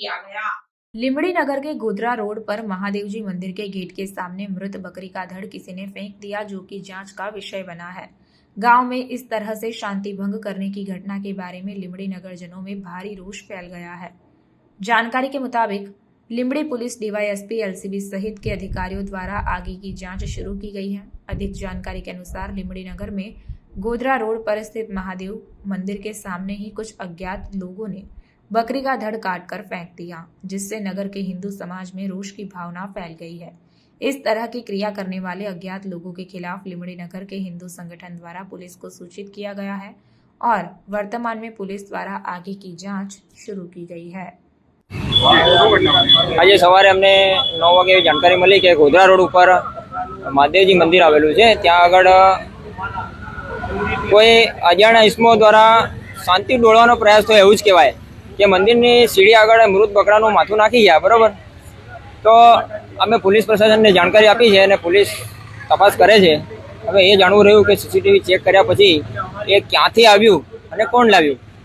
किया गया। लिमड़ी नगर के गोधरा रोड पर महादेव जी मंदिर के गेट के सामने मृत बकरी का धड़ किसी ने फेंक दिया, जो कि जांच का विषय बना है। गांव में इस तरह से शांति भंग करने की घटना के बारे में लिमड़ी नगरजनों में भारी रोष फैल गया है। जानकारी के मुताबिक लिमड़ी पुलिस डीवाईएसपी एलसीबी सहित के अधिकारियों द्वारा आगे की जांच शुरू की गई है। अधिक जानकारी के अनुसार लिमड़ी नगर में गोधरा रोड पर स्थित महादेव मंदिर के सामने ही कुछ अज्ञात लोगों ने बकरी का धड़ काट कर फेंक दिया, जिससे नगर के हिंदू समाज में रोष की भावना फैल गई है। इस तरह की क्रिया करने वाले अज्ञात लोगों के खिलाफ लिमड़ी नगर के हिंदू संगठन द्वारा पुलिस को सूचित किया गया है और वर्तमान में पुलिस द्वारा आगे की जांच शुरू की गई है। आज सवारे अमने 9 वागे जानकारी मળી કે ગોધરા રોડ ઉપર મહાદેવજી મંદિર આવેલું છે। ત્યાં આગળ કોઈ અજાણ્યા ઇસમો દ્વારા શાંતિ ડોળવાનો પ્રયાસ થયો એવું જ કહેવાય કે મંદિરની સીડી આગળ મૃત બકરાનું માથું નાખી ગયા, બરાબર। તો અમે પોલીસ પ્રશાસનને જાણકારી આપી છે અને પોલીસ તપાસ કરે છે। હવે એ જાણવું રહ્યું કે સીસીટીવી ચેક કર્યા પછી એ ક્યાંથી આવ્યું અને કોણ લાવ્યું।